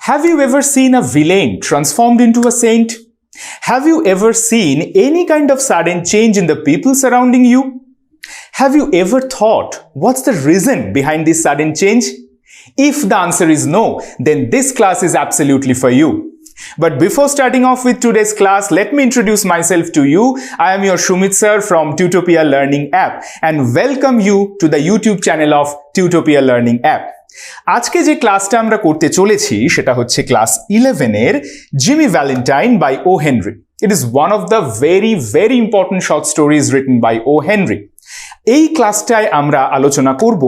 Have you ever seen a villain transformed into a saint? Have you ever seen any kind of sudden change in the people surrounding you? Have you ever thought what's the reason behind this sudden change? If the answer is no, then this class is absolutely for you. But before starting off with today's class, let me introduce myself to you. I am your Sumit sir from Tutopia Learning App and welcome you to the YouTube channel of Tutopia Learning App. আজকে যে ক্লাসটা আমরা করতে চলেছি সেটা হচ্ছে class 11 এর Jimmy Valentine by O. Henry. It is one of the very important short stories written by O. Henry. এই ক্লাসটায় আমরা আলোচনা করব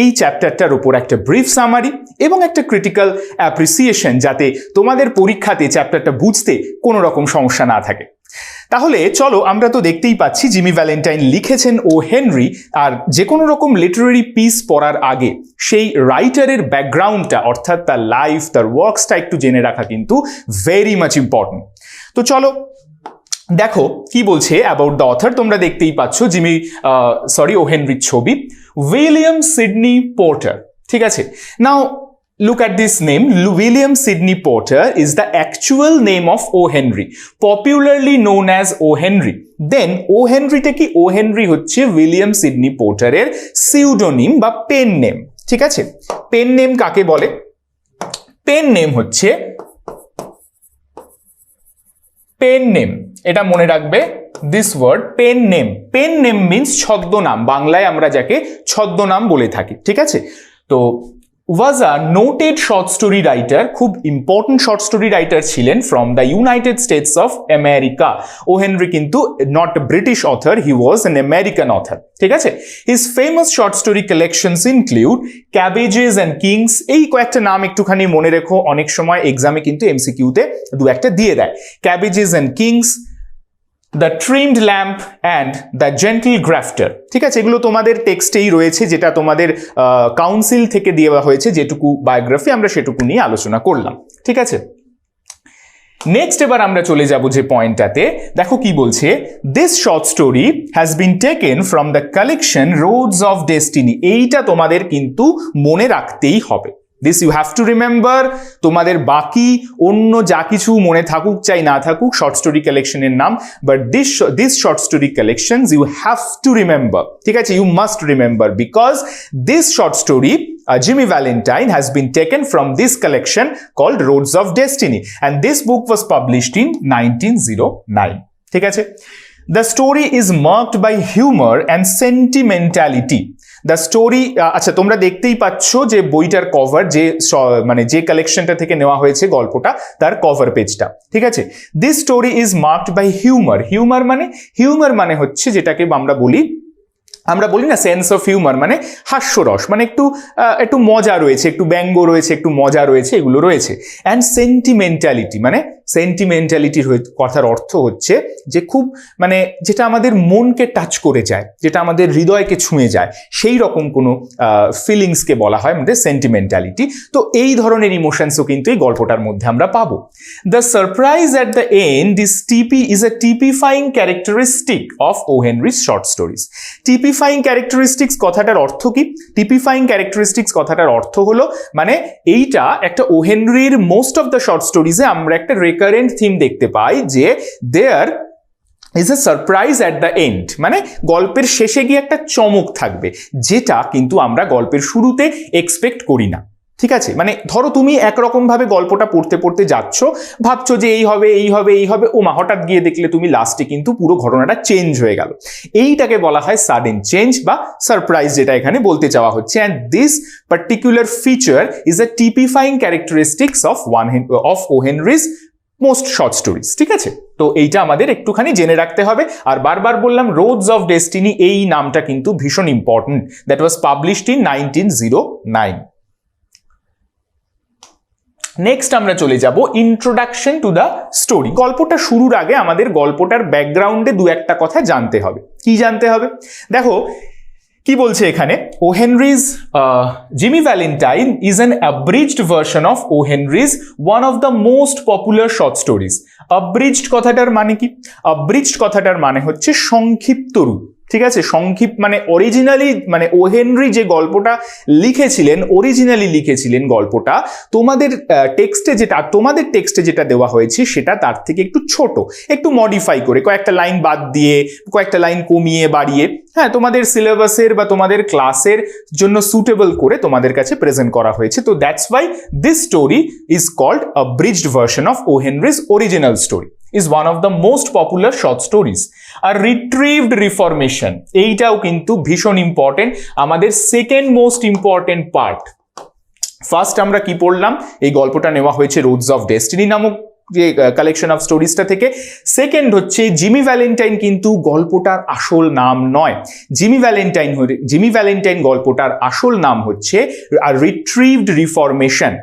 এই চ্যাপ্টারটার উপর একটা ব্রিফ সামারি এবং একটা ক্রিটিক্যাল অ্যাপ্রিসিয়েশন যাতে তোমাদের পরীক্ষাতে চ্যাপ্টারটা বুঝতে কোনো রকম সমস্যা না থাকে। তাহলে চলো, আমরা তো দেখতেই পাচ্ছি জিমি ভ্যালেন্টাইন লিখেছেন ও হেনরি, আর যে কোনো রকম লিটারেরি পিস পড়ার আগে সেই রাইটারের ব্যাকগ্রাউন্ডটা অর্থাৎ তার লাইফ, তার ওয়ার্কসটা একটু জেনে রাখা কিন্তু ভেরি মাচ ইম্পর্টেন্ট। তো চলো দেখো কি বলছে অ্যাবাউট দ্য অথর। তোমরা দেখতেই পাচ্ছ ও হেনরির ছবি, উইলিয়াম সিডনি পোর্টার। ঠিক আছে, নাও look at this name. William Sidney Porter is the actual name of O. Henry, popularly known as O. Henry. Then O. Henry টা কি? O. Henry হচ্ছে উইলিয়াম সিডনি পোর্টারের সিউডোনিম বা পেন নেম। ঠিক আছে, pen name কাকে বলে? Pen name হচ্ছে পেন নেম, এটা মনে রাখবে this word pen name. Pen name means ছদ্মনাম, বাংলায় আমরা যাকে ছদ্মনাম বলে থাকি। ঠিক আছে, তো was a noted short story writer, খুব ইম্পর্টেন্ট শর্ট স্টোরি রাইটার ছিলেন from the United States of America. O Henry কিন্তু not British author, he was an American author. ঠিক আছে, his famous short story collections include Cabbages and Kings. এই কয়েকটা নাম একটুখানি মনে রেখো, অনেক সময় এক্সামে কিন্তু এমসিকিউতে দু একটা দিয়ে দেয়। Cabbages and Kings, The Trimmed Lamp and The Gentle Grafter. ঠিক আছে, এগুলো তোমাদের টেক্সটেই রয়েছে, যেটা তোমাদের কাউন্সিল থেকে দেওয়া হয়েছে, যেটুকু বায়োগ্রাফি আমরা সেটুকু নিয়ে আলোচনা করলাম। ঠিক আছে, নেক্সট এবার আমরা চলে যাব যে পয়েন্টটাতে। দেখো কি বলছে, this short story has been taken from the collection roads of destiny. এইটা তোমাদের কিন্তু মনে রাখতেই হবে। This you have to remember. তোমাদের বাকি অন্য যা কিছু মনে থাকুক চাই না থাকুক শর্ট স্টোরি কালেকশনের নাম, but this short story collections you have to remember. ঠিক আছে, you must remember because this short story Jimmy Valentine has been taken from this collection called Roads of Destiny and this book was published in 1909. ঠিক আছে, the story is marked by humor and sentimentality. The story, আচ্ছা তোমরা দেখতেই পাচ্ছ যে বইটার cover, যে কালেকশনটা থেকে নেওয়া হয়েছে গল্পটা, তার কভার পেজটা। ঠিক আছে, this story is marked by humour. Humour মানে হচ্ছে যেটাকে আমরা বলি না সেন্স অফ হিউমার, মানে হাস্যরস, মানে একটু মজা রয়েছে, একটু ব্যঙ্গ রয়েছে, একটু মজা রয়েছে, এগুলো রয়েছে। অ্যান্ড সেন্টিমেন্টালিটি, মানে সেন্টিমেন্টালিটির কথার অর্থ হচ্ছে যে খুব মানে যেটা আমাদের মনকে টাচ করে যায়, যেটা আমাদের হৃদয়কে ছুঁয়ে যায়, সেই রকম কোনো ফিলিংসকে বলা হয় আমাদের সেন্টিমেন্টালিটি। তো এই ধরনের ইমোশনসও কিন্তু এই গল্পটার মধ্যে আমরা পাবো। The surprise at the end is a typifying characteristic of O Henry's short stories. Typifying characteristics কথাটার অর্থ কি? টিপিফাইং ক্যারেক্টারিস্টিক্স কথাটার অর্থ হলো মানে এইটা একটা ও হেনরির মোস্ট অফ দ্য শর্ট স্টোরিজে আমরা একটা রেকারেন্ট থিম দেখতে পাই যে there is a surprise at the end, মানে গল্পের শেষে গিয়ে একটা চমক থাকবে, যেটা কিন্তু আমরা গল্পের শুরুতে এক্সপেক্ট করি না। ঠিক আছে, মানে ধরো তুমি একরকম ভাবে গল্পটা পড়তে যাচ্ছ, ভাবছো যে এই হবে, ওমা হঠাৎ গিয়ে দেখলে তুমি লাস্টে কিন্তু পুরো ঘটনাটা চেঞ্জ হয়ে গেল। এইটাকে বলা হয় সাডেন চেঞ্জ বা সারপ্রাইজ, যেটা এখানে বলতে চাওয়া হচ্ছে। And this particular feature is a typifying characteristics of O Henry's most short stories. ঠিক আছে, তো এইটা আমাদের একটুখানি জেনে রাখতে হবে। আর বারবার বললাম রোডস অফ ডেস্টিনি, এই নামটা কিন্তু ভীষণ important. That was published in 1909। Next আমরা চলে যাব ইন্ট্রোডাকশন টু দ্য স্টোরি। গল্পটা শুরুর আগে আমাদের গল্পটার ব্যাকগ্রাউন্ডে দু একটা কথা জানতে হবে। কি জানতে হবে? দেখো কি বলছে এখানে, O Henry's Jimmy Valentine is an abridged version of O Henry's one of the most popular short stories. Abridged কথাটার মানে কি? অ্যাব্রিজড কথাটার মানে হচ্ছে সংক্ষিপ্ত রূপ। ঠিক আছে, সংক্ষিপ্ত মানে অরিজিনালি মানে ও হেনরি যে গল্পটা অরিজিনালি লিখেছিলেন গল্পটা তোমাদের টেক্সটে যেটা দেওয়া হয়েছে সেটা তার থেকে একটু ছোট, একটু মডিফাই করে কয়েকটা লাইন বাদ দিয়ে, কয়েকটা লাইন কমিয়ে বাড়িয়ে, হ্যাঁ, তোমাদের সিলেবাসের বা তোমাদের ক্লাসের জন্য সুটেবল করে তোমাদের কাছে প্রেজেন্ট করা হয়েছে। তো that's why this story is called abridged version of O Henry's original story, is one of the most popular short stories. A retrieved reformation, এইটাও কিন্তু ভীষণ ইম্পর্টেন্ট, আমাদের second most important part. First আমরা কি পড়লাম, এই গল্পটা নেওয়া হয়েছে রোডস অফ ডেস্টিনি নামক যে কালেকশন অফ স্টোরিজটা থেকে। সেকেন্ড হচ্ছে জিমি ভ্যালেন্টাইন কিন্তু গল্পটার আসল নাম নয়, জিমি ভ্যালেন্টাইন গল্পটার আসল নাম হচ্ছে আ রিট্রিভড রিফরমেশন।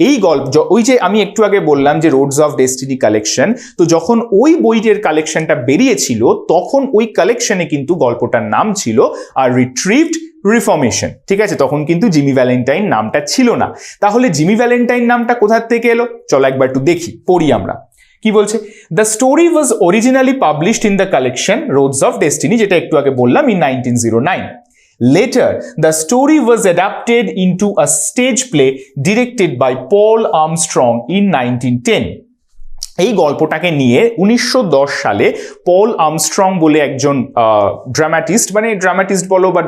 এই গল্প ওই যে আমি একটু আগে বললাম যে রোডস অফ ডেস্টিনি কালেকশন, তো যখন ওই বইটির কালেকশনটা বেরিয়েছিল তখন ওই কালেকশনে কিন্তু গল্পটার নাম ছিল আর রিট্রিভড রিফরমেশন, ঠিক আছে, তখন কিন্তু জিমি ভ্যালেন্টাইন নামটা ছিল না। তাহলে জিমি ভ্যালেন্টাইন নামটা কোথা থেকে এলো, চলো একবার একটু দেখি, পড়ি আমরা কি বলছে। The story was originally published in the collection roads of destiny, যেটা একটু আগে বললাম, in 1909. Later, the story was adapted into a stage play directed by Paul Armstrong in 1910. এই গল্পটাকে নিয়ে 1910 সালে পল আর্মস্ট্রং বলে একজন ড্রামাটিস্ট বলো বা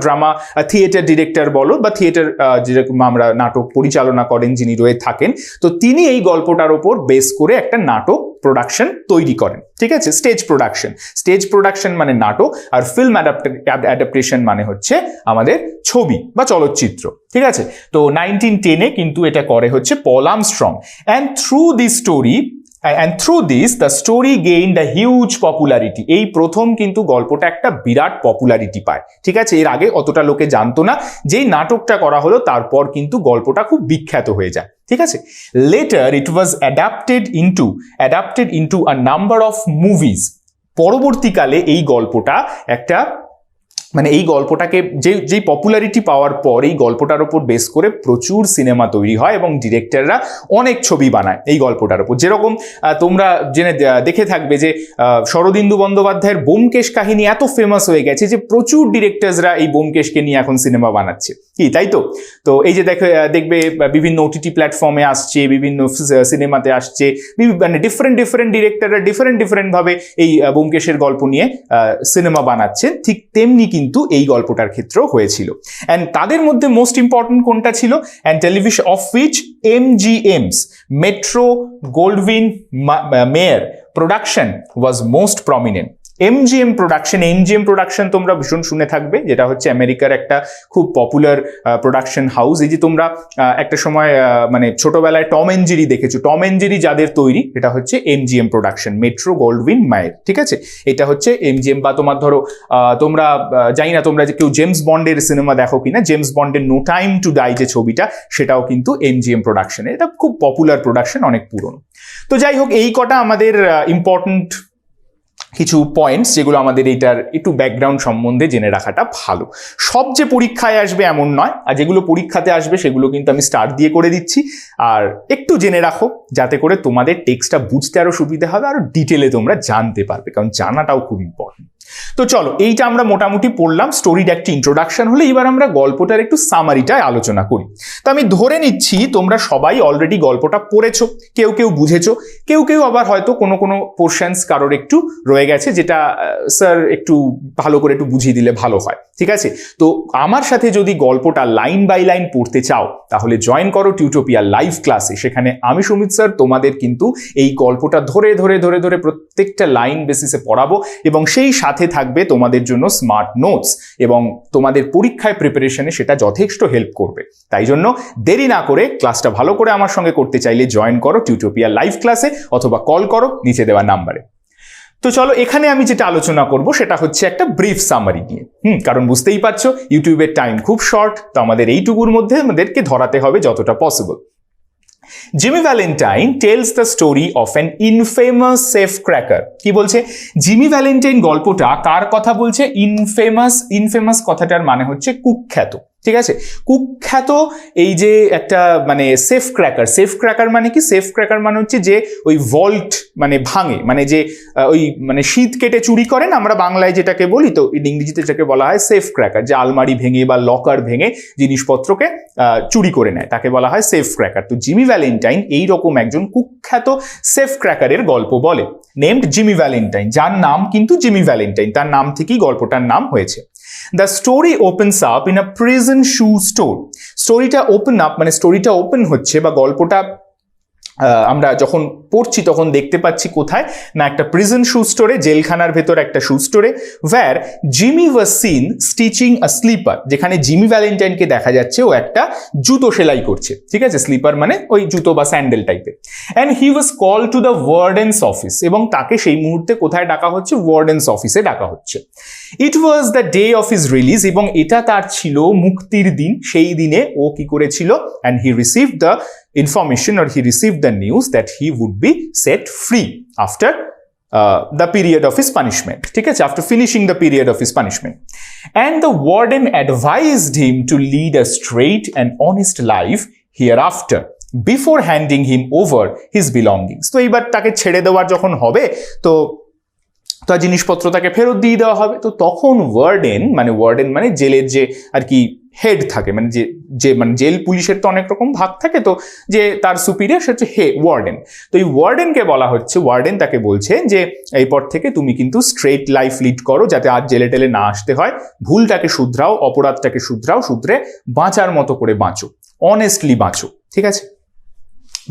থিয়েটার ডিরেক্টর বলো বা থিয়েটার যেরকম আমরা নাটক পরিচালনা করেন যিনি রয়ে থাকেন, তো তিনি এই গল্পটার ওপর বেস করে একটা নাটক প্রোডাকশন তৈরি করেন, ঠিক আছে, স্টেজ প্রোডাকশন মানে নাটক, আর ফিল্ম অ্যাডাপ্টেশন মানে হচ্ছে আমাদের ছবি বা চলচ্চিত্র, ঠিক আছে। তো 1910-এ কিন্তু এটা করে হচ্ছে Paul Armstrong, and through this the story gained a huge popularity. এই প্রথম কিন্তু গল্পটা একটা বিরাট পপুলারিটি পায়, ঠিক আছে, এর আগে অতটা লোকে জানতো না, যেই নাটকটা করা হলো তারপর কিন্তু গল্পটা খুব বিখ্যাত হয়ে যায়, ঠিক আছে। Later it was adapted into a number of movies. পরবর্তীকালে এই গল্পটা একটা মানে এই গল্পটাকে যেই পপুলারিটি পাওয়ার পর এই গল্পটার উপর বেস করে প্রচুর সিনেমা তৈরি হয় এবং ডিরেক্টররা অনেক ছবি বানায় এই গল্পটার উপর। যেরকম তোমরা দেখে থাকবে যে শরদিন্দু বন্দ্যোপাধ্যায়ের ব্যোমকেশ কাহিনী এত ফেমাস হয়ে গেছে যে প্রচুর ডিরেক্টরসরা এই ব্যোমকেশকে নিয়ে এখন সিনেমা বানাচ্ছে, কি তাই তো? তো এই যে দেখবে বিভিন্ন ওটিটি প্ল্যাটফর্মে আসছে, বিভিন্ন সিনেমাতে আসছে, মানে ডিফারেন্ট ডিরেক্টররা ডিফারেন্ট ভাবে এই ব্যোমকেশের গল্প নিয়ে সিনেমা বানাচ্ছে। ঠিক তেমনি কিন্তু এই গল্পটার ক্ষেত্রেও হয়েছিল। অ্যান্ড তাদের মধ্যে মোস্ট ইম্পর্টেন্ট কোনটা ছিল, and television of which MGM's Metro Goldwyn Mayer production was most prominent. MGM production তোমরা ভীষণ শুনে থাকবে, যেটা হচ্ছে আমেরিকার একটা খুব পপুলার প্রোডাকশন হাউস। এই যে তোমরা একটা সময় মানে ছোটবেলায় টম এন্ড জেরি দেখেছো, টম এন্ড জেরি যাদের তৈরি এটা হচ্ছে MGM প্রোডাকশন, মেট্রো গোল্ডউইন মায়ের, ঠিক আছে, এটা হচ্ছে MGM। বা তোমার ধরো তোমরা জানি না তোমরা যে কেউ জেমস বন্ডের সিনেমা দেখো কিনা, জেমস বন্ডের নো টাইম টু ডাই যে ছবিটা, সেটাও কিন্তু MGM প্রোডাকশনের, এটা খুব পপুলার প্রোডাকশন, অনেক পুরনো। তো যাই হোক, এই কটা আমাদের ইম্পর্টেন্ট কিছু পয়েন্টস যেগুলো আমাদের এইটার একটু ব্যাকগ্রাউন্ড সম্বন্ধে জেনে রাখাটা ভালো। সব যে পরীক্ষায় আসবে এমন নয়, আর যেগুলো পরীক্ষাতে আসবে সেগুলো কিন্তু আমি স্টার দিয়ে করে দিচ্ছি, আর একটু জেনে রাখো যাতে করে তোমাদের টেক্সটটা বুঝতে আরো সুবিধা হবে, আরো ডিটেলে তোমরা জানতে পারবে, কারণ জানাটাও খুব ইম্পর্টেন্ট। তো চলো, এইটা আমরা মোটামুটি পড়লাম, স্টোরির একটা ইন্ট্রোডাকশন হলে এবার আমরা গল্পটার একটু সামারিটা আলোচনা করি। তো আমি ধরে নিচ্ছি তোমরা সবাই অলরেডি গল্পটা পড়েছো, কেউ বুঝেছো, কেউ আবার হয়তো কোনো পোর্শনস কারোর একটু রয়ে গেছে, যেটা স্যার একটু ভালো করে একটু বুঝিয়ে দিলে ভালো হয়, ঠিক আছে। তো আমার সাথে যদি গল্পটা লাইন বাই লাইন পড়তে চাও তাহলে জয়েন করো টিউটোপিয়া লাইভ ক্লাসে। সেখানে আমি সুমিত স্যার তোমাদের কিন্তু এই গল্পটা ধরে প্রত্যেকটা লাইন বেসিসে পড়াবো, এবং সেই সাথে থাকবে তোমাদের জন্য স্মার্ট নোটস, এবং তোমাদের পরীক্ষায় প্রিপারেশনে সেটা যথেষ্ট হেল্প করবে। তাই জন্য দেরি না করে ক্লাসটা ভালো করে আমার সঙ্গে করতে চাইলে জয়েন করো টিউটোপিয়া লাইভ ক্লাসে, অথবা কল করো নিচে দেওয়া নাম্বারে। তো চলো, এখানে আমি যেটা আলোচনা করব সেটা হচ্ছে একটা ব্রিফ সামারি নিয়ে, কারণ বুঝতেই পারছো ইউটিউবের টাইম খুব শর্ট, তো আমাদের এইটুকুর মধ্যে আমাদেরকে ধরাতে হবে যতটা possible. Jimmy Valentine tells the story of an infamous safecracker. কি বলছে? জিমি ভ্যালেন্টাইন গল্পটা কার কথা বলছে? ইনফেমাস কথাটার মানে হচ্ছে কুখ্যাত, ঠিক আছে। কুখ্যাত এই যে একটা মানে সেফ ক্র্যাকার মানে কি, সেফ ক্র্যাকার মানে হচ্ছে যে ওই ভল্ট মানে ভাঙে, মানে যে ওই মানে শীত কেটে চুরি করেন আমরা বাংলায় যেটাকে বলি, তো ইংরেজিতে যেটাকে বলা হয় সেফ ক্র্যাকার, যে আলমারি ভেঙে বা লকার ভেঙে জিনিসপত্রকে চুরি করে নেয় তাকে বলা হয় সেফ ক্র্যাকার। তো জিমি ভ্যালেন্টাইন এইরকম একজন কুখ্যাত সেফ ক্র্যাকারের গল্প বলে, নেমড জিমি ভ্যালেন্টাইন, যার নাম কিন্তু জিমি ভ্যালেন্টাইন, তার নাম থেকেই গল্পটার নাম হয়েছে। The story opens up in a prison shoe store. স্টোরিটা ওপেন আপ মানে স্টোরিটা ওপেন হচ্ছে বা গল্পটা আমরা যখন পড়ছি তখন দেখতে পাচ্ছি কোথায় না, একটা প্রিজন শু স্টোরে, জেলখানার ভেতর একটা শু স্টোরে, where Jimmy was seen stitching a slipper, যেখানে জিমি ভ্যালেন্টাইনকে দেখা যাচ্ছে ও একটা জুতো সেলাই করছে, ঠিক আছে, স্লিপার মানে ওই জুতো বা স্যান্ডেল টাইপের। And he was call to the warden's office, এবং তাকে সেই মুহূর্তে কোথায় ডাকা হচ্ছে, ওয়ার্ডেন্স অফিসে ডাকা হচ্ছে। It was the day of his release, এবং এটা তার ছিল মুক্তির দিন, সেই দিনে ও কি করেছিল, and he received the information or he received the news that he would be set free after the period of his punishment, ঠিক আছে, after finishing the period of his punishment. And the warden advised him to lead a straight and honest life hereafter before handing him over his belongings. তো এইবার তাকে ছেড়ে দেওয়ার যখন হবে তো তার জিনিসপত্র তাকে ফেরত দিয়ে দেওয়া হবে। তো তখন ওয়ার্ডেন মানে জেলের যে আর কি হেড থাকে, মানে যে মানে জেল পুলিশের তো অনেক রকম ভাগ থাকে, তো যে তার সুপিরিয়র সে হচ্ছে ওয়ার্ডেন। তো এই ওয়ার্ডেনকে বলা হচ্ছে, ওয়ার্ডেন তাকে বলছে যে এরপর থেকে তুমি কিন্তু স্ট্রেট লাইফ লিড করো, যাতে আর জেলে টেলে না আসতে হয়, ভুলটাকে শুধরাও, অপরাধটাকে শুধরে বাঁচার মতো করে বাঁচো, অনেস্টলি বাঁচো, ঠিক আছে।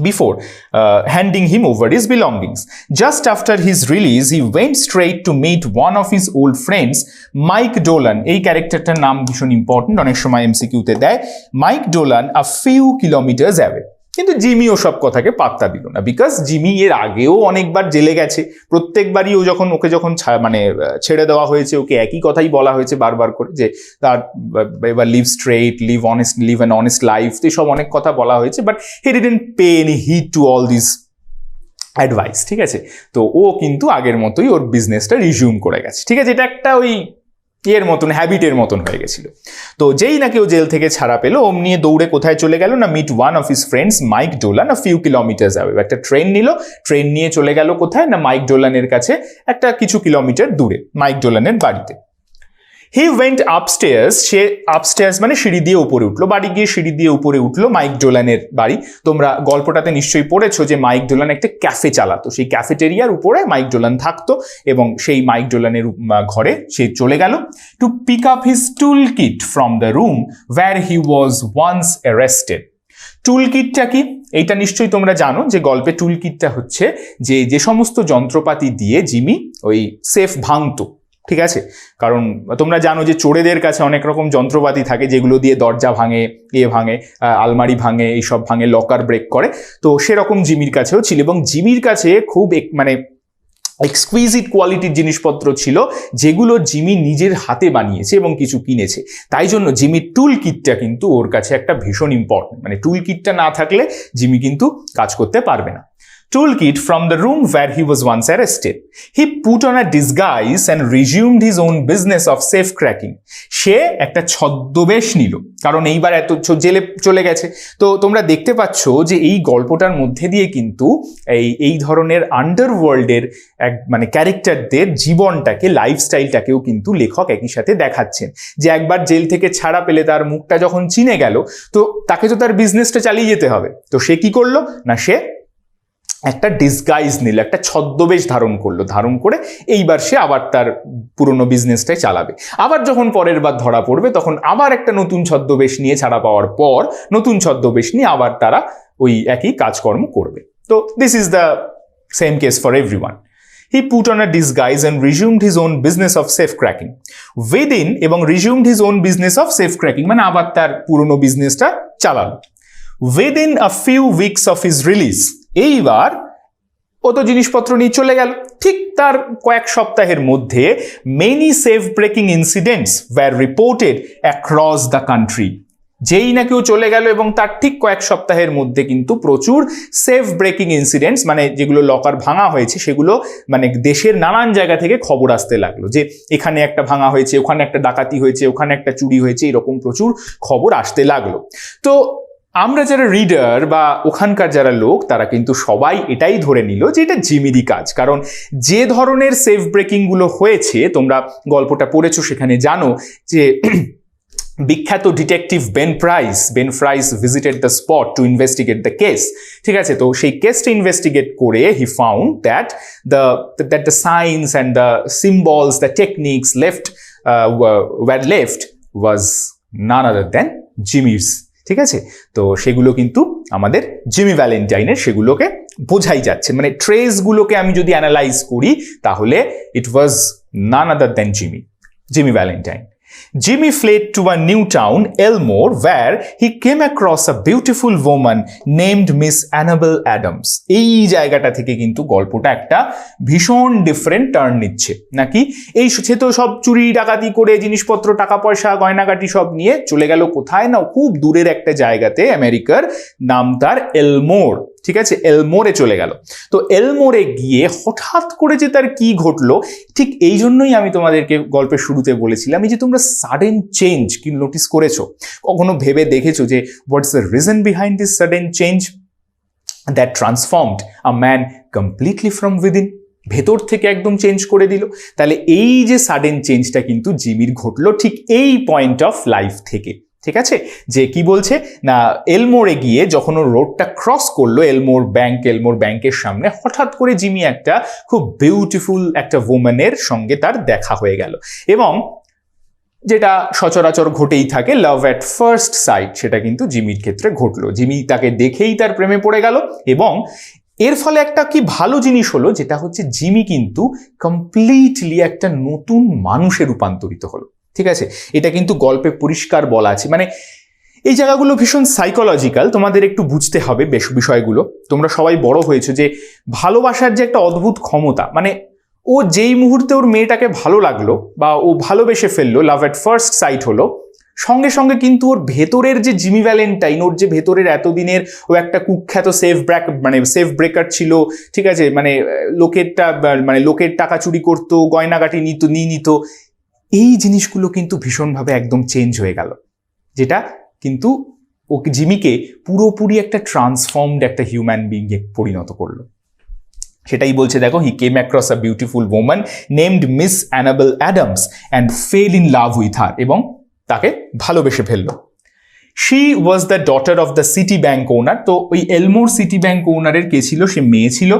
Before handing him over his belongings. Just after his release, he went straight to meet one of his old friends, Mike Dolan. এই ক্যারেক্টারটার নাম ভীষণ ইম্পর্টেন্ট, অনেক সময় এমসিকিউতে দেয়। Mike Dolan a few kilometers away. কিন্তু জিমি ও সব কথাকে পাত্তা দিল না, বিকজ জিমি এর আগেও অনেকবার জেলে গেছে, প্রত্যেকবারই ওকে যখন মানে ছেড়ে দেওয়া হয়েছে ওকে একই কথাই বলা হয়েছে বারবার করে, যে তার এবার live straight, live an honest life, এসব অনেক কথা বলা হয়েছে, but he didn't pay any heed to all this advice, ঠিক আছে। তো ও কিন্তু আগের মতোই ওর বিজনেসটা রিজিউম করে গেছে, ঠিক আছে, এটা একটা ওই এর মতন হ্যাবিটের মতন হয়ে গেছিল। তো যেই নাকি ও জেল থেকে ছাড়া পেলো, অমনি দৌড়ে কোথায় চলে গেল না, meet one of his friends Mike Dolan a few kilometres away. একটা ট্রেন নিল, ট্রেন নিয়ে চলে গেল কোথায় না, মাইক ডোলানের কাছে একটা কিছু কিলোমিটার দূরে, মাইক ডোলানের বাড়িতে। He went upstairs, say upstairs মানে সিঁড়ি দিয়ে উপরে উঠলো, বাড়ি গিয়ে সিঁড়ি দিয়ে উপরে উঠলো মাইক ডোলানের বাড়ি। তোমরা গল্পটাতে নিশ্চয়ই পড়েছো যে মাইক ডোলান একটা ক্যাফে চালাতো, সেই ক্যাফেটেরিয়ার উপরে মাইক ডোলান থাকতো, এবং সেই মাইক ডোলানের ঘরে সে চলে গেল to pick up his tool kit from the room where he was once arrested. Tool কিটটা কি, এইটা নিশ্চয়ই তোমরা জানো যে গল্পে টুল কিটটা হচ্ছে যে সমস্ত যন্ত্রপাতি দিয়ে জিমি ওই সেফ ভাঙতো, ঠিক আছে, কারণ তোমরা জানো যে চোরেদের কাছে অনেক রকম যন্ত্রপাতি থাকে যেগুলো দিয়ে দরজা ভাঙে, ভাঙে, আলমারি ভাঙে, এইসব ভাঙে, লকার ব্রেক করে। তো সেরকম জিমির কাছেও ছিল, এবং জিমির কাছে খুব মানে এক্সকুইজিট কোয়ালিটির জিনিসপত্র ছিল যেগুলো জিমি নিজের হাতে বানিয়েছে এবং কিছু কিনেছে। তাই জন্য জিমির টুল কিটটা কিন্তু ওর কাছে একটা ভীষণ ইম্পর্টেন্ট, মানে টুল কিটটা না থাকলে জিমি কিন্তু কাজ করতে পারবে না। Toolkit from the room where he was once arrested. He put on a disguise and resumed his own business of safe cracking. সে একটা ছদ্মবেশ নিল, কারণ এইবার এত জেলে চলে গেছে। তো তোমরা দেখতে পাচ্ছ যে এই গল্পটার মধ্যে দিয়ে কিন্তু এই ধরনের আন্ডারওয়ার্ল্ডের মানে ক্যারেক্টারদের জীবনটাকে, লাইফস্টাইলটাকেও কিন্তু লেখক একই সাথে দেখাচ্ছেন, যে একবার জেল থেকে ছাড়া পেলে তার মুখটা যখন চিনে গেল, তো তাকে তো তার বিজনেসটা চালিয়ে যেতে হবে। তো সে কি করলো না, সে একটা ডিসগাইজ নিল, একটা ছদ্মবেশ ধারণ করলো, ধারণ করে এইবার সে আবার তার পুরনো বিজনেসটাই চালাবে। আবার যখন পরের বার ধরা পড়বে তখন আবার একটা নতুন ছদ্মবেশ নিয়ে, ছাড়া পাওয়ার পর নতুন ছদ্মবেশ নিয়ে আবার তারা ওই একই কাজকর্ম করবে। তো this is the same case for everyone. He put on a disguise and resumed his own business of safe cracking. Within এবং resumed his own business of safe cracking মানে আবার তার পুরনো বিজনেসটা চালালো। Within a few weeks of his release, এইবার ও তো জিনিসপত্র নিয়ে চলে গেল, ঠিক তার কয়েক সপ্তাহের মধ্যে many safe breaking incidents were reported across the country. যেই না কেউ চলে গেল এবং তার ঠিক কয়েক সপ্তাহের মধ্যে কিন্তু প্রচুর সেফ ব্রেকিং ইনসিডেন্টস, মানে যেগুলো লকার ভাঙা হয়েছে সেগুলো মানে দেশের নানান জায়গা থেকে খবর আসতে লাগলো যে এখানে একটা ভাঙা হয়েছে, ওখানে একটা ডাকাতি হয়েছে, ওখানে একটা চুরি হয়েছে, এরকম প্রচুর খবর আসতে লাগলো। তো আমরা যারা রিডার বা ওখানকার যারা লোক তারা কিন্তু সবাই এটাই ধরে নিল যে এটা জিমিরই কাজ, কারণ যে ধরনের সেফ ব্রেকিং গুলো হয়েছে, তোমরা গল্পটা পড়েছো সেখানে জানো যে বিখ্যাত detective Ben Price visited the spot to investigate the case. ঠিক আছে, তো সেই কেসটা ইনভেস্টিগেট করে he found that the signs and the symbols, the techniques were left was none other than Jimmy's. ঠিক আছে, তো সেগুলো কিন্তু আমাদের জিমি ভ্যালেন্টাইনের সেগুলোকে বোঝাই যাচ্ছে, মানে ট্রেসগুলোকে আমি যদি অ্যানালাইজ করি তাহলে it was none other than Jimmy Valentine. Jimmy fled to a new town, Elmore, where he came across a beautiful woman named Miss Annabel Adams. এই জায়গাটা থেকে কিন্তু গল্পটা একটা ভীষণ ডিফারেন্ট টার্ন নিচ্ছে, নাকি এই সে তো সব চুরি ডাকাতি করে জিনিসপত্র, টাকা পয়সা, গয়নাগাটি সব নিয়ে চলে গেল কোথায় না, খুব দূরের একটা জায়গাতে, আমেরিকার, নাম তার এলমোর। ঠিক আছে, এলমোরে চলে গেল। তো এলমোরে গিয়ে হঠাৎ করে যে তার কি ঘটলো, ঠিক এই জন্যই আমি তোমাদেরকে গল্পের শুরুতে বলেছিলাম এই যে তোমরা সাডেন চেঞ্জ কি নোটিস করেছো, কখনো ভেবে দেখেছো যে what's the reason behind this sudden change that transformed a man completely from within? ভেতর থেকে একদম চেঞ্জ করে দিল। তাহলে এই যে সাডেন চেঞ্জটা কিন্তু জিমির ঘটলো ঠিক এই পয়েন্ট অফ লাইফ থেকে। ঠিক আছে, যে কি বলছে না, এলমোরে গিয়ে যখন ও রোডটা ক্রস করলো, এলমোর ব্যাংকের সামনে হঠাৎ করে জিমি একটা খুব বিউটিফুল একটা ওম্যানের সঙ্গে তার দেখা হয়ে গেল, এবং যেটা সচরাচর ঘটেই থাকে, লাভ অ্যাট ফার্স্ট সাইট, সেটা কিন্তু জিমির ক্ষেত্রে ঘটলো। জিমি তাকে দেখেই তার প্রেমে পড়ে গেল, এবং এর ফলে একটা কি ভালো জিনিস হলো, যেটা হচ্ছে জিমি কিন্তু কমপ্লিটলি একটা নতুন মানুষে রূপান্তরিত হলো। ঠিক আছে, এটা কিন্তু গল্পে পরিষ্কার বলা আছে, মানে এই জায়গাগুলো ভীষণ সাইকোলজিক্যাল, তোমাদের একটু বুঝতে হবে বেশ বিষয়গুলো। তোমরা সবাই বড় হয়েছো যে ভালোবাসার যে একটা অদ্ভুত ক্ষমতা, মানে ও যেই মুহূর্তে ওর মেয়েটাকে ভালো লাগলো বা ও ভালোবেসে ফেললো, লাভ অ্যাট ফার্স্ট সাইট হলো, সঙ্গে সঙ্গে কিন্তু ওর ভেতরের যে জিমি ভ্যালেন্টাইন, ওর যে ভেতরের এতদিনের ও একটা কুখ্যাত সেফ ব্রেকার ছিল। ঠিক আছে, মানে লোকের টাকা চুরি করতো, গয়নাগাটি নিত, এই জিনিসগুলো কিন্তু ভীষণভাবে একদম চেঞ্জ হয়ে গেল, যেটা কিন্তু ওকে জিমিকে পুরোপুরি একটা ট্রান্সফর্মড একটা হিউম্যান বিইংয়ে পরিণত করলো। সেটাই বলছে, দেখো, he came across a beautiful woman named Miss Annabel Adams and fell in love with her, এবং তাকে ভালোবেসে ফেললো। She was the daughter of the city bank owner. তো ওই এলমোর সিটি ব্যাংক ওনারের কে ছিল, সে মেয়ে ছিল।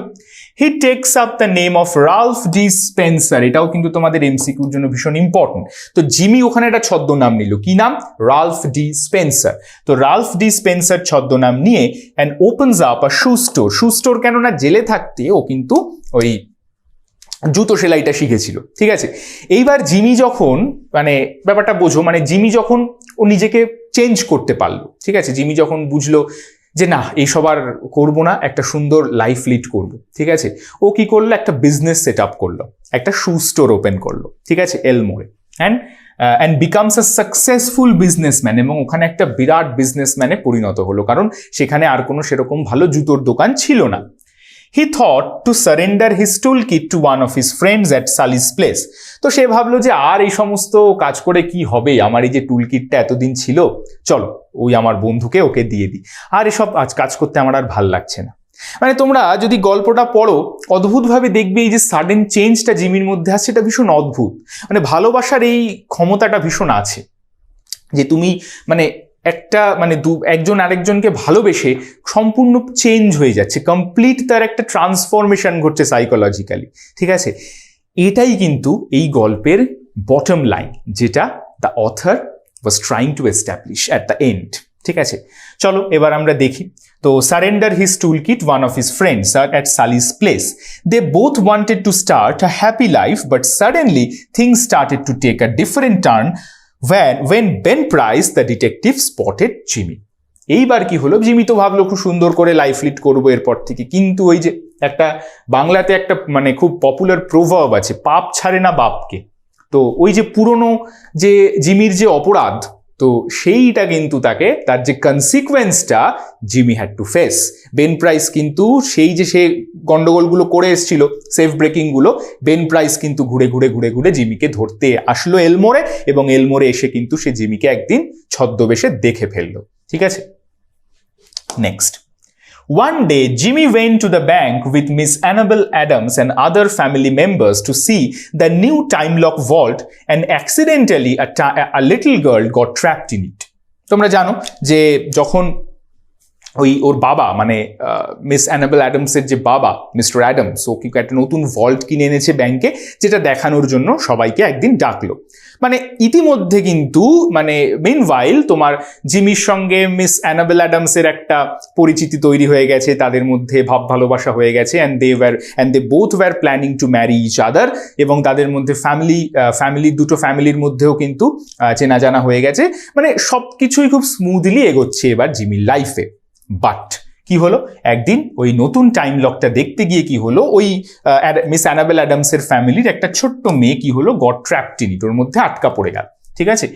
হি tax up the name of Ralph D Spencer, এটাও কিন্তু তোমাদের এমসিকিউর জন্য ভীষণ ইম্পর্টেন্ট। তো জিমি ওখানে একটা ছদ্মনাম নিল, কি নাম? Ralph D Spencer. তো রালফ ডি স্পেন্সার ছদ্মনাম নিয়ে and opens up a shoe store, কেননা জেলে থাকতে ও কিন্তু ওই জুতো সেলাইটা শিখেছিল। ঠিক আছে, এইবার জিমি যখন, মানে ব্যাপারটা বোঝো, মানে জিমি যখন ও নিজেকে চেঞ্জ করতে পারলো, ঠিক আছে, জিমি যখন বুঝলো যে না, এইসব আর করবো না, একটা সুন্দর লাইফ লিড করবো। ঠিক আছে, ও কি করলো, একটা বিজনেস সেট আপ করলো, একটা শু স্টোর ওপেন করলো। ঠিক আছে, এলমোরে, and becomes a successful businessman, এবং ওখানে একটা বিরাট বিজনেসম্যানে পরিণত হলো, কারণ সেখানে আর কোনো সেরকম ভালো জুতোর দোকান ছিল না। He thought to surrender his toolkit to one of his friends at Sully's place. তো সে ভাবলো যে আর এই সমস্ত কাজ করে কি হবে, আমার এই যে টুলকিটটা এতদিন ছিল, চলো ওই আমার বন্ধুকে ওকে দিয়ে দিই, আর এসব কাজ করতে আমার আর ভাল লাগছে না। মানে তোমরা যদি গল্পটা পড়ো, অদ্ভুতভাবে দেখবে এই যে সাডেন চেঞ্জটা জিমির মধ্যে আসছে, এটা ভীষণ অদ্ভুত। মানে ভালোবাসার এই ক্ষমতাটা ভীষণ আছে, যে তুমি মানে একজন আরেকজনকে ভালোবেসে সম্পূর্ণ চেঞ্জ হয়ে যাচ্ছে, কমপ্লিট তার একটা ট্রান্সফরমেশন ঘটছে সাইকোলজিক্যালি। ঠিক আছে, এটাই কিন্তু এই গল্পের বটম লাইন, যেটা the author was trying to establish at the and. ঠিক আছে, চলো এবার আমরা দেখি। তো surrender his toolkit one of his friends at Sully's place. They both wanted to start a happy life, but suddenly things started to take a different turn when Ben Price, the detective, spotted Jimmy. এইবার কি হলো, Jimmy তো ভাবলো খুব সুন্দর করে life lead করবো এরপর থেকে, কিন্তু ওই যে একটা বাংলাতে একটা মানে খুব পপুলার প্রভাব আছে, পাপ ছাড়ে না বাপকে। তো ওই যে পুরনো যে জিমির যে অপরাধ, তো সেইটা কিন্তু তাকে তার যে কনসিকুয়েন্সটা Jimmy had to face. Ben Price কিন্তু সেই যে সে গন্ডগোলগুলো করে এসেছিল, সেফ ব্রেকিংগুলো, বেন প্রাইস কিন্তু ঘুরে ঘুরে ঘুরে ঘুরে জিমিকে ধরতে আসলো এলমোরে, এবং এলমোরে এসে কিন্তু সে জিমিকে একদিন ছদ্মবেশে দেখে ফেললো। ঠিক আছে, next. One day, Jimmy went to the bank with Miss Annabelle Adams and other family members to see the new time lock vault, and accidentally a little girl got trapped in it. তোমরা জানো যে যখন ওর বাবা মানে miss enable অ্যাডামসের যে বাবা mister Adams, ও কি একটা নতুন ভল্ট কিনে এনেছে ব্যাংকে, যেটা দেখানোর জন্য সবাইকে একদিন ডাকলো। মানে ইতিমধ্যে কিন্তু মানে মিনওয়াইল তোমার জিমির সঙ্গে মিস অ্যানাবেল অ্যাডামসের একটা পরিচিতি তৈরি হয়ে গেছে, তাদের মধ্যে ভাব ভালোবাসা হয়ে গেছে, and they both were planning to marry each other, এবং তাদের মধ্যে দুটো ফ্যামিলির মধ্যেও কিন্তু চেনা জানা হয়ে গেছে। মানে সব কিছুই খুব স্মুথলি এগোচ্ছে এবার জিমির লাইফে। বাট কি হলো, একদিন ওই নতুন টাইম লকটা দেখতে গিয়ে কি হলো, ওই মিস অ্যানাবেল অ্যাডামসের ফ্যামিলির একটা ছোট্ট মেয়ে কি হলো, গট ট্র্যাপড ইন ইট, ওর মধ্যে আটকা পড়ে গেল। ঠিক আছে,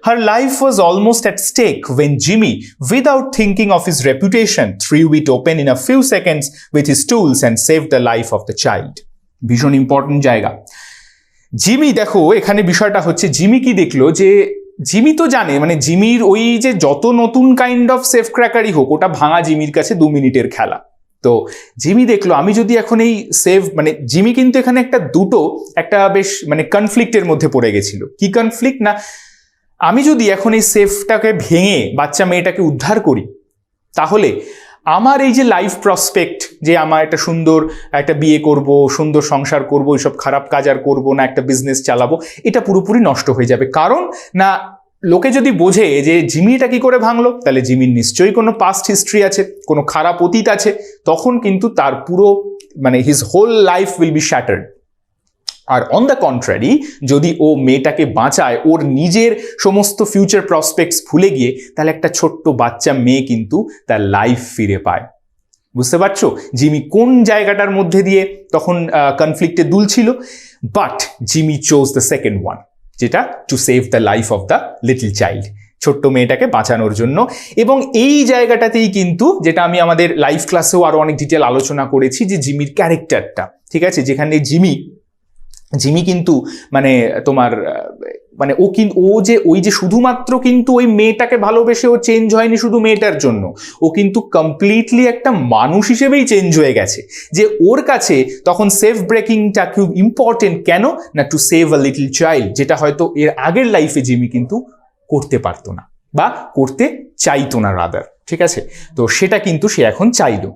her life was almost at stake when Jimmy, without thinking of his reputation, threw it open in a few seconds with his tools and save the life of the child. ভীষণ important জায়গা। Jimmy, দেখো এখানে বিষয়টা হচ্ছে, Jimmy কি দেখলো যে Jimmy তো জানে, মানে জিমির ওই যে যত নতুন কাইন্ড অফ সেফ ক্র্যাকারই হোক, ওটা ভাঙা জিমির কাছে 2 মিনিটের খেলা। তো জিমি দেখলো আমি যদি এখন এই মানে জিমি কিন্তু এখানে একটা বেশ মানে কনফ্লিক্টের মধ্যে পড়ে গেছিল। কি কনফ্লিক্ট না, আমি যদি এখন এই সেফটাকে ভেঙে বাচ্চা মেয়েটাকে উদ্ধার করি, তাহলে আমার এই যে লাইফ প্রসপেক্ট, যে আমার একটা সুন্দর একটা বিয়ে করব, সুন্দর সংসার করব, এইসব খারাপ কাজ আর করবো না, একটা বিজনেস চালাবো, এটা পুরোপুরি নষ্ট হয়ে যাবে। কারণ না, লোকে যদি বোঝে যে জিমি এটা কি করে ভাঙলো, তাহলে জিমির নিশ্চয়ই কোনো পাস্ট হিস্ট্রি আছে, কোনো খারাপ অতীত আছে, তখন কিন্তু তার পুরো মানে his whole life will be shattered. আর অন দ্য কন্ট্রারি, যদি ও মেয়েটাকে বাঁচায়, ওর নিজের সমস্ত ফিউচার প্রসপেক্টস ভুলে গিয়ে, তাহলে একটা ছোট্ট বাচ্চা মেয়ে কিন্তু তার লাইফ ফিরে পায়। বুঝতে পারছো জিমি কোন জায়গাটার মধ্যে দিয়ে তখন কনফ্লিক্টে দুলছিল? But Jimmy chose the second one, যেটা to save the life of the little child, ছোট্ট মেয়েটাকে বাঁচানোর জন্য। এবং এই জায়গাটাতেই কিন্তু, যেটা আমি আমাদের লাইভ ক্লাসেও আরো অনেক ডিটেল আলোচনা করেছি, যে জিমির ক্যারেক্টারটা, ঠিক আছে, যেখানে জিমি কিন্তু মানে তোমার মানে ওই যে শুধুমাত্র কিন্তু ওই মেয়েটাকে ভালোবেসে ও চেঞ্জ হয়নি শুধু মেয়েটার জন্য, ও কিন্তু কমপ্লিটলি একটা মানুষ হিসেবেই চেঞ্জ হয়ে গেছে। যে ওর কাছে তখন সেফ ব্রেকিংটা খুব ইম্পর্টেন্ট, কেন না, to save a little child, যেটা হয়তো এর আগের লাইফে জিমি কিন্তু করতে পারতো না বা করতে চাইতো না রাদার। ঠিক আছে, তো সেটা কিন্তু সে এখন চাইলো।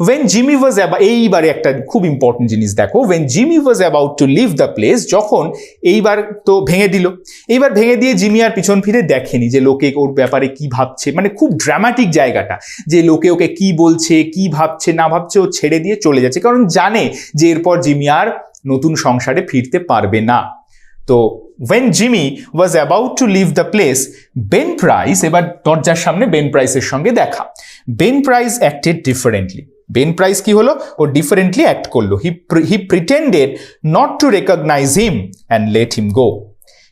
ওয়েন জিমি ওয়াজ এইবারে একটা খুব ইম্পর্টেন্ট জিনিস দেখো, when Jimmy was about to leave the place, যখন এইবার তো ভেঙে দিল, এইবার ভেঙে দিয়ে জিমি আর পিছন ফিরে দেখেনি যে লোকে ওর ব্যাপারে কি ভাবছে। মানে খুব ড্রামাটিক জায়গাটা, যে লোকে ওকে কি বলছে, কি ভাবছে না ভাবছে, ও ছেড়ে দিয়ে চলে যাচ্ছে, কারণ জানে যে এরপর জিমি আর নতুন সংসারে ফিরতে পারবে না। তো when Jimmy was about to leave the place, Ben Price, এবার দরজার সামনে বেন প্রাইসের সঙ্গে দেখা। Ben price acted differently. Ben price কি হলো, ও ডিফারেন্টলি অ্যাক্ট করলো। He pretended not to recognize him and let him go.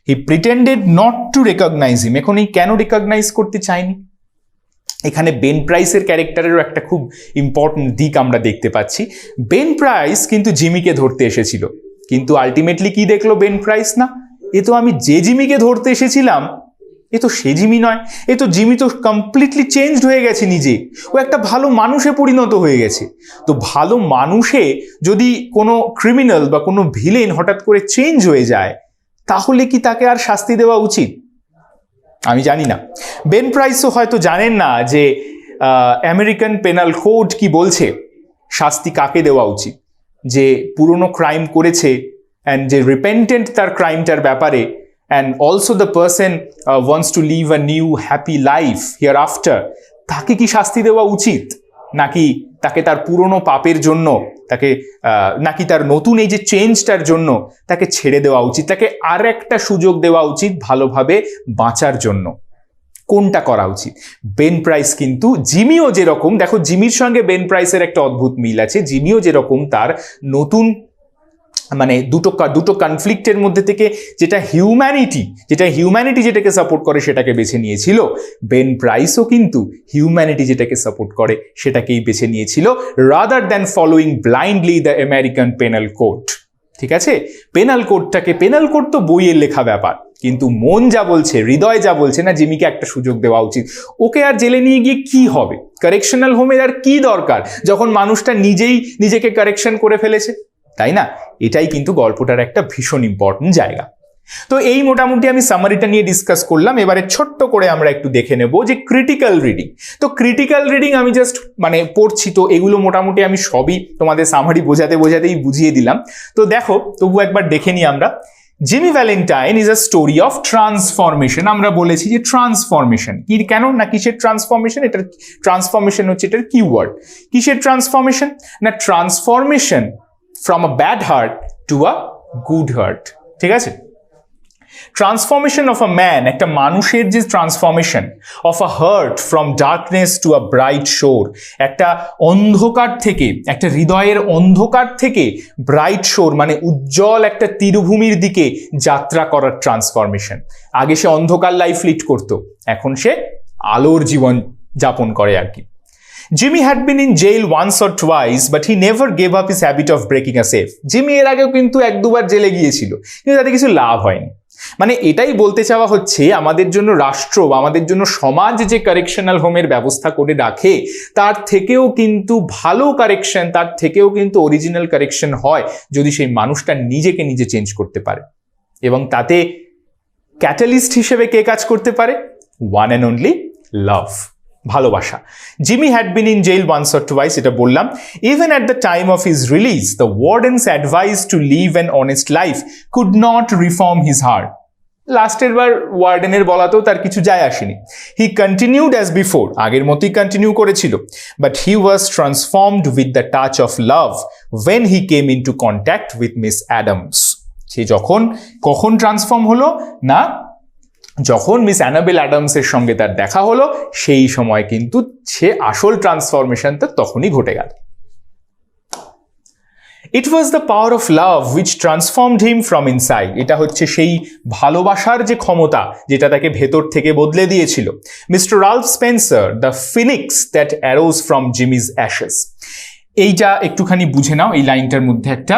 He pretended not to recognize him. এখন এই কেন রিকগনাইজ করতে চায়নি? এখানে বেন প্রাইসের ক্যারেক্টারেরও একটা খুব ইম্পর্টেন্ট দিক আমরা দেখতে পাচ্ছি। বেন প্রাইস কিন্তু জিমিকে ধরতে এসেছিল, কিন্তু আলটিমেটলি কি দেখলো বেন প্রাইস, না, এ তো আমি যে জিমিকে ধরতে এসেছিলাম, এ তো সে জিমি নয়, এ তো জিমি তো কমপ্লিটলি চেঞ্জড হয়ে গেছে নিজে, ও একটা ভালো মানুষে পরিণত হয়ে গেছে। তো ভালো মানুষে যদি কোনো ক্রিমিনাল বা কোনো ভিলেন হঠাৎ করে চেঞ্জ হয়ে যায়, তাহলে কি তাকে আর শাস্তি দেওয়া উচিত? আমি জানি না, বেন প্রাইসও হয়তো জানেন না যে আমেরিকান পেনাল কোড কি বলছে, শাস্তি কাকে দেওয়া উচিত। যে পুরনো ক্রাইম করেছে অ্যান্ড যে রিপেন্টেন্ট তার ক্রাইমটার ব্যাপারে, and also the person wants to live a new happy life hereafter, তাকে কি শাস্তি দেওয়া উচিত, নাকি তাকে তার পুরনো পাপের জন্য তাকে নাকি তার নতুন এই যে চেঞ্জটার জন্য তাকে ছেড়ে দেওয়া উচিত, তাকে আর একটা সুযোগ দেওয়া উচিত ভালোভাবে বাঁচার জন্য? কোনটা করা উচিত? বেন প্রাইস কিন্তু, জিমিও যেরকম, দেখো জিমির সঙ্গে বেন প্রাইসের একটা অদ্ভুত মিল আছে, জিমিও যেরকম তার নতুন মানে দুটো কনফ্লিক্টের মধ্যে থেকে যেটা হিউম্যানিটি যেটাকে সাপোর্ট করে সেটাকে বেছে নিয়েছিল। বেন প্রাইসও কিন্তু হিউম্যানিটি যেটাকে সাপোর্ট করে সেটাকেই বেছে নিয়েছিল, rather than following blindly the American penal code. ঠিক আছে, পেনাল কোড তো বইয়ের লেখা ব্যাপার, কিন্তু মন যা বলছে, হৃদয় যা বলছে না জিমিকে একটা সুযোগ দেওয়া উচিত। ওকে আর জেলে নিয়ে গিয়ে কি হবে, কারেকশনাল হোমের আর কি দরকার যখন মানুষটা নিজেই নিজেকে কারেকশন করে ফেলেছে, তাই না? এটাই কিন্তু গল্পটার একটা ভীষণ ইম্পর্টেন্ট জায়গা। তো এই মোটামুটি আমি সামারিটা নিয়ে ডিসকাস করলাম। এবারে ছোট্ট করে আমরা একটু দেখে নেব যে ক্রিটিক্যাল রিডিং। তো ক্রিটিক্যাল রিডিং আমি জাস্ট পড়ছি, তো এগুলো মোটামুটি আমি সবই তোমাদের সামারি বোঝাতেই বুঝিয়ে দিলাম। তো দেখো, তবু একবার দেখে নিই আমরা। Jimmy Valentine is a story of transformation. আমরা বলেছি যে ট্রান্সফরমেশন কি, কেন না কিসের ট্রান্সফরমেশন, এটার ট্রান্সফরমেশন হচ্ছে এটার কিওয়ার্ড। কিসের ট্রান্সফরমেশন না transformation from a bad heart to a good heart. ঠিক আছে, ট্রান্সফরমেশন অফ আ ম্যান, একটা মানুষের যে transformation, of a heart from darkness to a bright শোর, একটা অন্ধকার থেকে, একটা হৃদয়ের অন্ধকার থেকে ব্রাইট শোর মানে উজ্জ্বল একটা তীরভূমির দিকে যাত্রা করার ট্রান্সফরমেশন। আগে সে অন্ধকার লাইফ লিড করতো, এখন সে আলোর জীবন যাপন করে আর কি। Jimmy had been in jail once or twice, but he never gave up his habit of breaking a safe. Jimmy এর আগেও কিন্তু 1-2 বার জেলে গিয়েছিল, কিন্তু তাতে কিছু লাভ হয়নি। এটাই বলতে চাওয়া হচ্ছে, আমাদের জন্য রাষ্ট্র বা আমাদের জন্য সমাজ যে কারেকশনাল হোমের ব্যবস্থা করে রাখে, তার থেকেও কিন্তু ভালো কারেকশন, তার থেকেও কিন্তু অরিজিনাল কারেকশন হয় যদি সেই মানুষটা নিজেকে নিজে চেঞ্জ করতে পারে। এবং তাতে ক্যাটালিস্ট হিসেবে কে কাজ করতে পারে? ওয়ান অ্যান্ড অনলি লাভ, ভালোবাসা। Jimmy had been in jail once or twice, এটা বললাম। Even at the time of his release the warden's advice to live an honest life could not reform his heart. লাস্টের বার ওয়ার্ডেনের বলাতেও তার কিছু যায় আসেনি। হি continued as before, আগের মতোই কন্টিনিউ করেছিল, but he was transformed with the touch of love when he came into contact with Miss Adams. সে কখন ট্রান্সফর্ম হলো না, যখন মিস অ্যানাবেল অ্যাডামসের সঙ্গে তার দেখা হলো, সেই সময় কিন্তু সে আসল ট্রান্সফরমেশনটা তখনই ঘটে গেল। It was the power of love which transformed him from inside. এটা হচ্ছে সেই ভালোবাসার যে ক্ষমতা যেটা তাকে ভেতর থেকে বদলে দিয়েছিল। Mister Ralph Spencer, the phoenix that arose from Jimmy's ashes. এইটা একটুখানি বুঝে নাও, এই লাইনটার মধ্যে একটা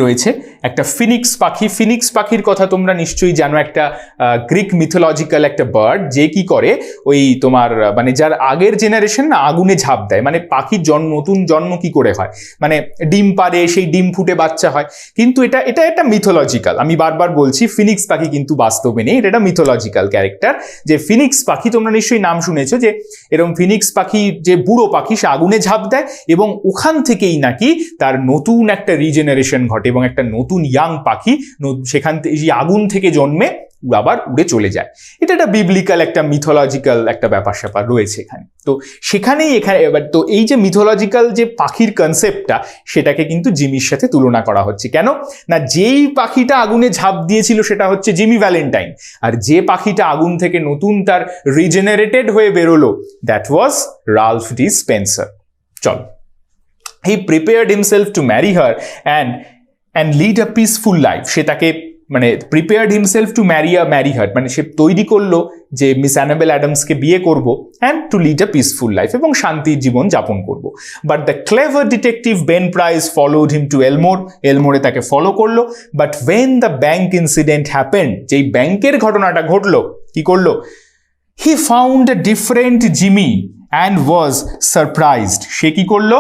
রয়েছে, একটা ফিনিক্স পাখি। ফিনিক্স পাখির কথা তোমরা নিশ্চয়ই জানো, একটা গ্রিক মিথোলজিক্যাল একটা বার্ড, যে কি করে ওই তোমার যার আগের জেনারেশন না আগুনে ঝাঁপ দেয়। পাখির নতুন জন্ম কি করে হয়, ডিম পারে, সেই ডিম ফুটে বাচ্চা হয়। কিন্তু এটা একটা মিথোলজিক্যাল, আমি বারবার বলছি ফিনিক্স পাখি কিন্তু বাস্তবে নেই, এটা একটা মিথোলজিক্যাল ক্যারেক্টার। যে ফিনিক্স পাখি তোমরা নিশ্চয়ই নাম শুনেছো, যে এরকম ফিনিক্স পাখি, যে বুড়ো পাখি, সে আগুনে ঝাঁপ দেয় এবং ওখান থেকেই নাকি তার নতুন একটা রিজেনারেশন ঘটে এবং একটা নতুন ইয়াং পাখি সেখান থেকে আগুন থেকে জন্মে আবার উড়ে চলে যায়। এটা একটা বিবলিক্যাল একটা মিথোলজিক্যাল একটা ব্যাপার স্যাপার রয়েছে এখানে। তো সেখানেই এবার তো এই যে মিথোলজিক্যাল যে পাখির কনসেপ্টটা, সেটাকে কিন্তু জিমির সাথে তুলনা করা হচ্ছে। কেন না, যেই পাখিটা আগুনে ঝাঁপ দিয়েছিল সেটা হচ্ছে জিমি ভ্যালেন্টাইন, আর যে পাখিটা আগুন থেকে নতুন তার রিজেনারেটেড হয়ে বেরোলো, that was Ralph D Spencer. চল, he prepared himself to marry her and lead a peaceful life. সে তাকে prepared himself to marry her, সে তৈরি করলো যে মিস অ্যানাবেল অ্যাডামসকে বিয়ে করব, and to lead a peaceful life, এবং শান্তির জীবন যাপন করব। But the clever detective Ben Price followed him to এলমোরে তাকে ফলো করলো। But when the bank incident happened, যেই ব্যাংকের ঘটনাটা ঘটলো, কি করলো? He found a different Jimmy and was surprised. সে কি করলো?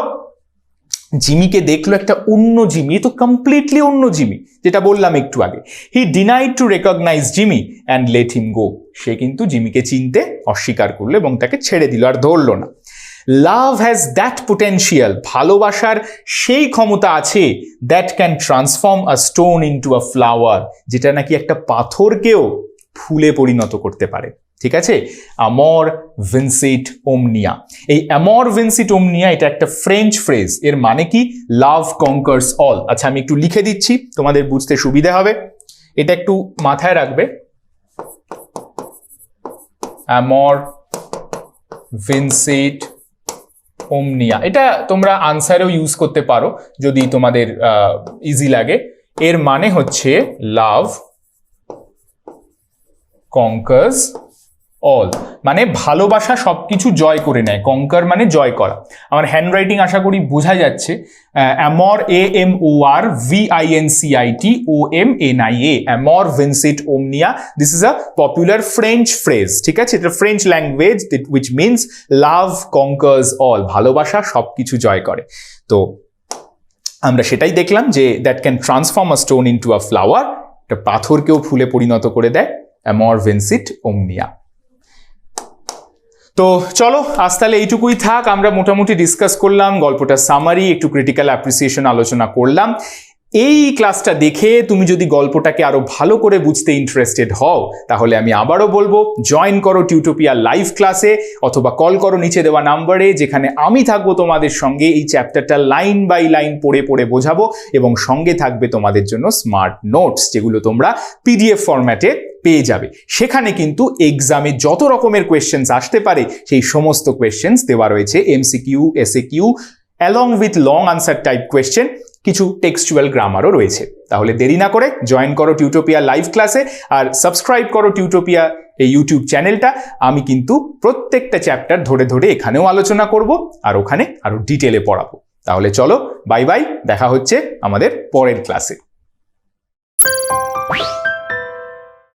জিমিকে দেখলো একটা অন্য জিমি, তো কমপ্লিটলি অন্য জিমি, যেটা বললাম একটু আগে। He denied to recognise Jimmy and let him go. সে কিন্তু জিমিকে চিনতে অস্বীকার করলো এবং তাকে ছেড়ে দিল, আর ধরলো না। লাভ হ্যাজ দ্যাট পোটেন্সিয়াল, ভালোবাসার সেই ক্ষমতা আছে, that can transform a stone into a flower, যেটা নাকি একটা পাথরকেও ফুলে পরিণত করতে পারে। ঠিক আছে, আমর ভিনসিট ওমনিয়া। এই আমর ভিনসিট ওমনিয়া এটা একটা ফ্রেঞ্চ ফ্রেজ, এর মানে কি? লাভ কনকার্স অল। আচ্ছা, আমি একটু লিখে দিচ্ছি, তোমাদের বুঝতে সুবিধা হবে, এটা একটু মাথায় রাখবে। আমর ভিনসিট ওমনিয়া, এটা তোমরা আনসারেও ইউজ করতে পারো যদি তোমাদের ইজি লাগে। এর মানে হচ্ছে লাভ কনকার্স অল, মানে ভালোবাসা সবকিছু জয় করে নেয়। কনকার মানে জয় করা। আমার হ্যান্ডরাইটিং আশা করি বোঝা যাচ্ছে। অ্যামর AMOR VINCIT OMNIA, অ্যামর ভিনসিট ওমনিয়া, this is a popular French phrase, ঠিক আছে? এটা French language which means love conquers all, ভালোবাসা সবকিছু জয় করে। তো আমরা সেটাই দেখলাম যে that can transform a stone into a flower, একটা পাথরকেও ফুলে পরিণত করে দেয়, অ্যামর ভিনসিট ওমনিয়া। তো চলো আজ তাহলে এইটুকুই থাক। আমরা মোটামুটি ডিসকাস করলাম গল্পটা সামারি, একটু ক্রিটিক্যাল অ্যাপ্রিসিয়েশন আলোচনা করলাম। এই ক্লাসটা দেখে তুমি যদি গল্পটাকে আরো ভালো করে বুঝতে ইন্টারেস্টেড হও, তাহলে আমি আবারও বলবো জয়েন করো টিউটোপিয়া লাইভ ক্লাসে, অথবা কল করো নিচে দেওয়া নাম্বারে, যেখানে আমি থাকবো তোমাদের সঙ্গে। এই চ্যাপ্টারটা লাইন বাই লাইন পড়ে পড়ে বোঝাবো, এবং সঙ্গে থাকবে তোমাদের জন্য স্মার্ট নোটস, যেগুলো তোমরা PDF ফরম্যাটে পেয়ে যাবে। সেখানে কিন্তু এক্সামে যত রকমের কোয়েশ্চেন্স আসতে পারে সেই সমস্ত কোয়েশ্চেন্স দেওয়া রয়েছে, MCQ, SAQ, along with long answer type question, কিছু টেক্সচুয়াল গ্রামারও রয়েছে। তাহলে দেরি না করে জয়েন করো টিউটোপিয়া লাইভ ক্লাসে, আর সাবস্ক্রাইব করো টিউটোপিয়া এই ইউটিউব চ্যানেলটা। আমি কিন্তু প্রত্যেকটা চ্যাপ্টার ধরে ধরে এখানেও আলোচনা করব, আর ওখানে আরো ডিটেলে পড়াবো। তাহলে চলো, বাই বাই, দেখা হচ্ছে আমাদের পরের ক্লাসে।